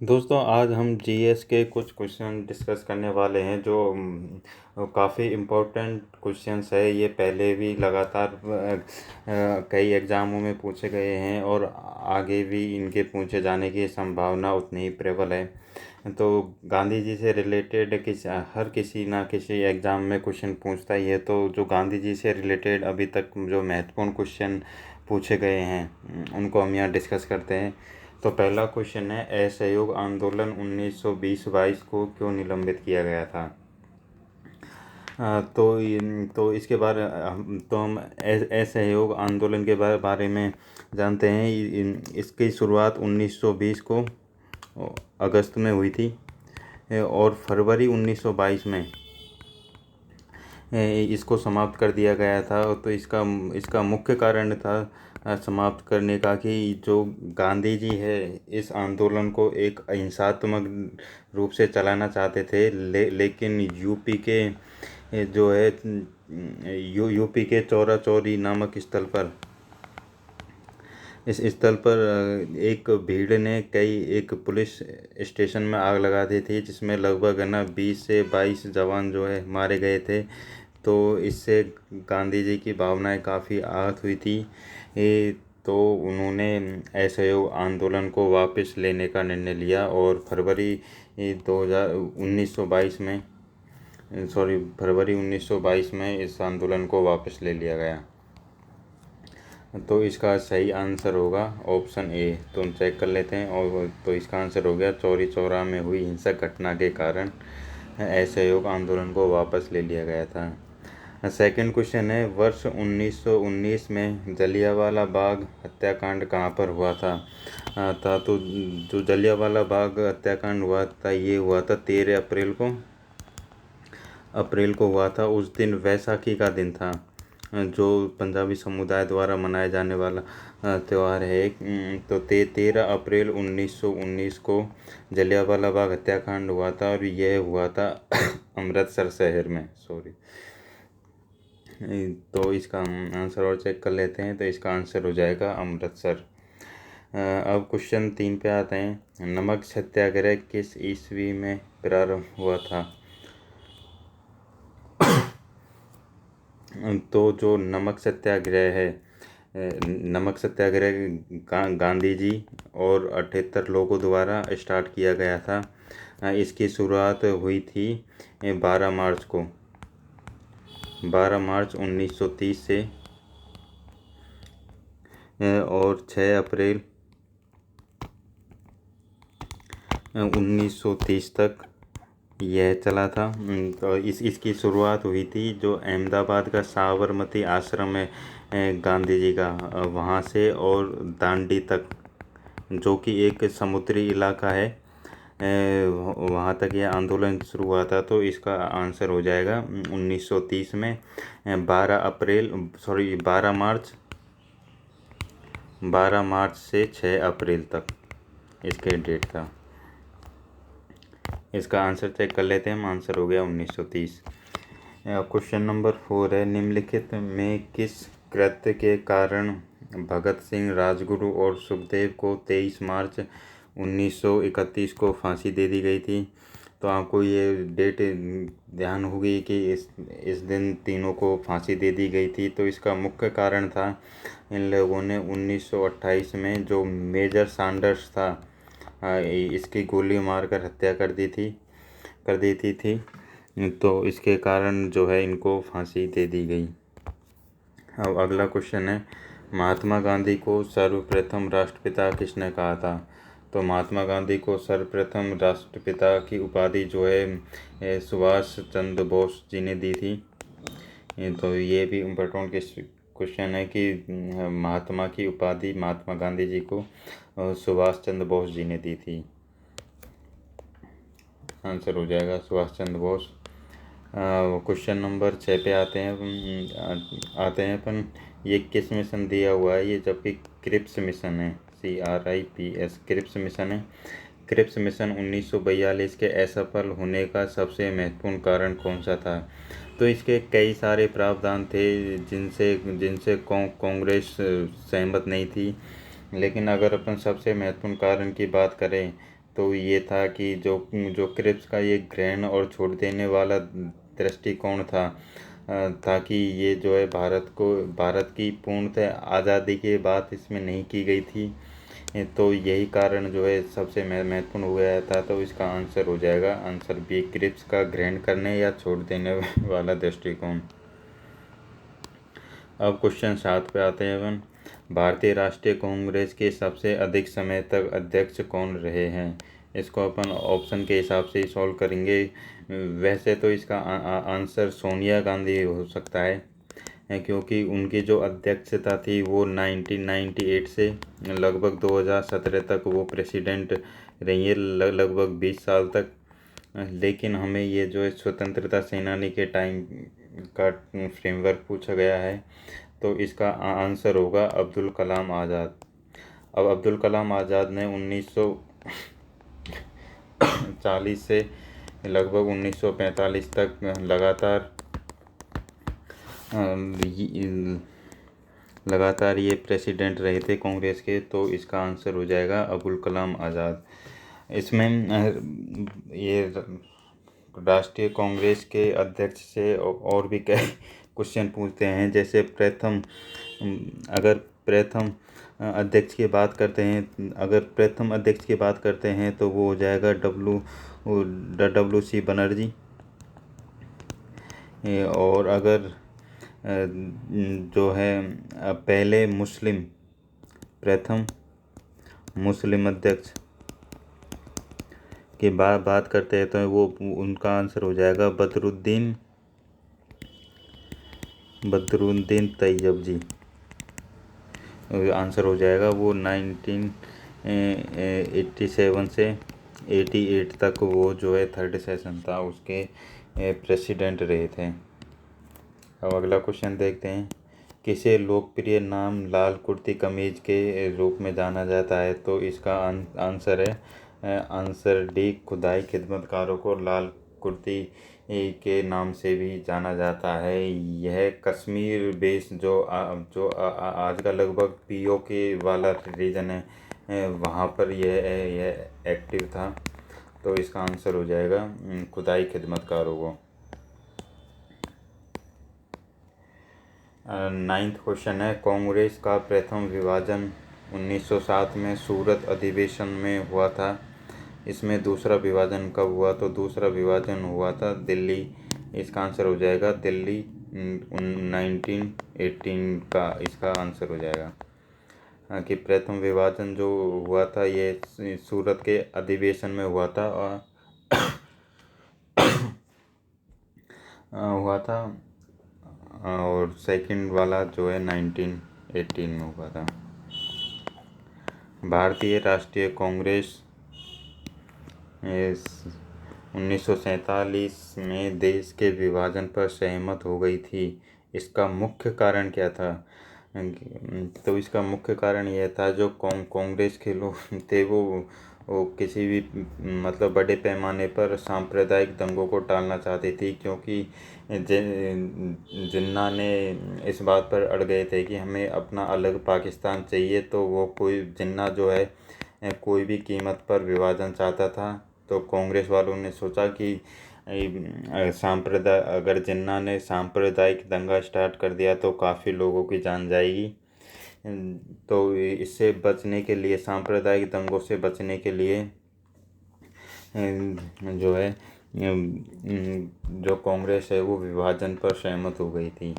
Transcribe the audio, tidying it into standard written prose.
दोस्तों आज हम जीएस के कुछ क्वेश्चन डिस्कस करने वाले हैं जो काफ़ी इम्पोर्टेंट क्वेश्चंस है। ये पहले भी लगातार कई एग्ज़ामों में पूछे गए हैं और आगे भी इनके पूछे जाने की संभावना उतनी ही प्रबल है। तो गांधी जी से रिलेटेड हर किसी ना किसी एग्ज़ाम में क्वेश्चन पूछता ही है। तो जो गांधी जी से रिलेटेड अभी तक जो महत्वपूर्ण क्वेश्चन पूछे गए हैं उनको हम यहाँ डिस्कस करते हैं। तो पहला क्वेश्चन है, असहयोग आंदोलन 1920-22 को क्यों निलंबित किया गया था। तो इसके बारे तो हम असहयोग आंदोलन के बारे में जानते हैं। इसकी शुरुआत 1920 को अगस्त में हुई थी और फरवरी 1922 में इसको समाप्त कर दिया गया था। तो इसका मुख्य कारण था समाप्त करने का कि जो गांधी जी है इस आंदोलन को एक अहिंसात्मक रूप से चलाना चाहते थे, लेकिन यूपी के जो है यूपी के चौरा चौरी नामक स्थल पर इस स्थल पर एक भीड़ ने एक पुलिस स्टेशन में आग लगा दी थी, जिसमें लगभग 20 से 22 जवान जो है मारे गए थे। तो इससे गांधी जी की भावनाएं काफ़ी आहत हुई थी। तो उन्होंने असहयोग आंदोलन को वापस लेने का निर्णय लिया और फरवरी 1922 में इस आंदोलन को वापस ले लिया गया। तो इसका सही आंसर होगा ऑप्शन ए। तो हम चेक कर लेते हैं। और तो इसका आंसर हो गया, चौरी चौरा में हुई हिंसक घटना के कारण असहयोग आंदोलन को वापस ले लिया गया था। सेकंड क्वेश्चन है, वर्ष 1919 में जलियांवाला बाग हत्याकांड कहाँ पर हुआ था। तो जो जलियांवाला बाग हत्याकांड हुआ था ये हुआ था 13 अप्रैल को हुआ था। उस दिन वैसाखी का दिन था, जो पंजाबी समुदाय द्वारा मनाया जाने वाला त्यौहार है। तो 13 अप्रैल 1919 को जलियांवाला बाग हत्याकांड हुआ था और यह हुआ था अमृतसर शहर में। तो इसका आंसर और चेक कर लेते हैं। तो इसका आंसर हो जाएगा अमृतसर। अब क्वेश्चन 3 पे आते हैं, नमक सत्याग्रह किस ईस्वी में प्रारंभ हुआ था। तो जो नमक सत्याग्रह है, नमक सत्याग्रह गांधी जी और 78 लोगों द्वारा स्टार्ट किया गया था। इसकी शुरुआत हुई थी 12 मार्च को, 12 मार्च 1930 से और 6 अप्रैल 1930 तक यह चला था। तो इसकी शुरुआत हुई थी जो अहमदाबाद का साबरमती आश्रम है गांधी जी का, वहाँ से और दांडी तक, जो कि एक समुद्री इलाका है, वहाँ तक यह आंदोलन शुरू हुआ था। तो इसका आंसर हो जाएगा 1930 में 12 मार्च से 6 अप्रैल तक इसके डेट था। इसका आंसर चेक कर लेते हैं हम। आंसर हो गया 1930। क्वेश्चन नंबर 4 है, निम्नलिखित में किस कृत्य के कारण भगत सिंह, राजगुरु और सुखदेव को 23 मार्च 1931 को फांसी दे दी गई थी। तो आपको ये डेट ध्यान होगी कि इस दिन तीनों को फांसी दे दी गई थी। तो इसका मुख्य कारण था, इन लोगों ने 1928 में जो मेजर सैंडर्स था इसकी गोली मारकर हत्या कर देती थी। तो इसके कारण जो है इनको फांसी दे दी गई। अब अगला क्वेश्चन है, महात्मा गांधी को सर्वप्रथम राष्ट्रपिता किसने कहा था। तो महात्मा गांधी को सर्वप्रथम राष्ट्रपिता की उपाधि जो है सुभाष चंद्र बोस जी ने दी थी। तो ये भी इम्पोर्टेंट क्वेश्चन है कि महात्मा की उपाधि महात्मा गांधी जी को सुभाष चंद्र बोस जी ने दी थी। आंसर हो जाएगा सुभाष चंद्र बोस। क्वेश्चन नंबर 6 पे आते हैं अपन, ये किस मिशन दिया हुआ है ये, जबकि क्रिप्स मिशन है, CRIPS क्रिप्स मिशन है। क्रिप्स मिशन 1942 के असफल होने का सबसे महत्वपूर्ण कारण कौन सा था। तो इसके कई सारे प्रावधान थे जिनसे कांग्रेस सहमत नहीं थी, लेकिन अगर अपन सबसे महत्वपूर्ण कारण की बात करें तो ये था कि जो जो क्रिप्स का ये ग्रहण और छोड़ देने वाला दृष्टिकोण था, ताकि ये जो है भारत की पूर्णतः आज़ादी के बाद इसमें नहीं की गई थी। तो यही कारण जो है सबसे महत्वपूर्ण हो गया था। तो इसका आंसर हो जाएगा आंसर बी, क्रिप्स का ग्रहण करने या छोड़ देने वाला दृष्टिकोण। अब क्वेश्चन 7 पे आते हैं अपन। भारतीय राष्ट्रीय कांग्रेस के सबसे अधिक समय तक अध्यक्ष कौन रहे हैं? इसको अपन ऑप्शन के हिसाब से ही सॉल्व करेंगे। वैसे तो इसका आंसर सोनिया गांधी हो सकता है, क्योंकि उनकी जो अध्यक्षता थी वो 1998 से लगभग 2017 तक वो प्रेसिडेंट रही है, लगभग 20 साल तक। लेकिन हमें ये जो है स्वतंत्रता सेनानी के टाइम का फ्रेमवर्क पूछा गया है, तो इसका आंसर होगा अब्दुल कलाम आज़ाद। अब अब्दुल कलाम आज़ाद ने 1940 से लगभग 1945 तक लगातार ये प्रेसिडेंट रहे थे कांग्रेस के। तो इसका आंसर हो जाएगा अब्दुल कलाम आज़ाद। इसमें ये राष्ट्रीय कांग्रेस के अध्यक्ष से और भी कई क्वेश्चन पूछते हैं। जैसे अगर प्रथम अध्यक्ष की बात करते हैं तो वो हो जाएगा डब्ल्यू सी बनर्जी। और अगर जो है पहले प्रथम मुस्लिम अध्यक्ष की बात करते हैं तो वो उनका आंसर हो जाएगा बदरुद्दीन तैयब जी। आंसर हो जाएगा वो 1987 से 88 तक वो जो है थर्ड सेशन था उसके प्रेसिडेंट रहे थे। अब अगला क्वेश्चन देखते हैं। किसे लोकप्रिय नाम लाल कुर्ती कमीज के रूप में जाना जाता है? तो इसका आंसर है आंसर डी, खुदाई खिदमतकारों को लाल कुर्ती के नाम से भी जाना जाता है। यह कश्मीर बेस जो आज का लगभग पीओके वाला रीजन है, वहाँ पर यह एक्टिव था। तो इसका आंसर हो जाएगा खुदाई खिदमतकारों को। 9th क्वेश्चन है। कांग्रेस का प्रथम विभाजन 1907 में सूरत अधिवेशन में हुआ था। इसमें दूसरा विभाजन कब हुआ? तो दूसरा विभाजन हुआ था दिल्ली। इसका आंसर हो जाएगा दिल्ली 1918 का इसका आंसर हो जाएगा। कि प्रथम विभाजन जो हुआ था ये सूरत के अधिवेशन में हुआ था और सेकंड वाला जो है 1918 में हुआ था। भारतीय राष्ट्रीय कांग्रेस 1947 में देश के विभाजन पर सहमत हो गई थी। इसका मुख्य कारण क्या था? तो इसका मुख्य कारण यह था जो कांग्रेस के लोग थे वो किसी भी मतलब बड़े पैमाने पर सांप्रदायिक दंगों को टालना चाहती थी, क्योंकि जिन्ना ने इस बात पर अड़ गए थे कि हमें अपना अलग पाकिस्तान चाहिए। तो वो जिन्ना जो है कोई भी कीमत पर विभाजन चाहता था। तो कांग्रेस वालों ने सोचा कि अगर जिन्ना ने सांप्रदायिक दंगा स्टार्ट कर दिया तो काफ़ी लोगों की जान जाएगी। तो इससे बचने के लिए, सांप्रदायिक दंगों से बचने के लिए जो है जो कांग्रेस है वो विभाजन पर सहमत हो गई थी।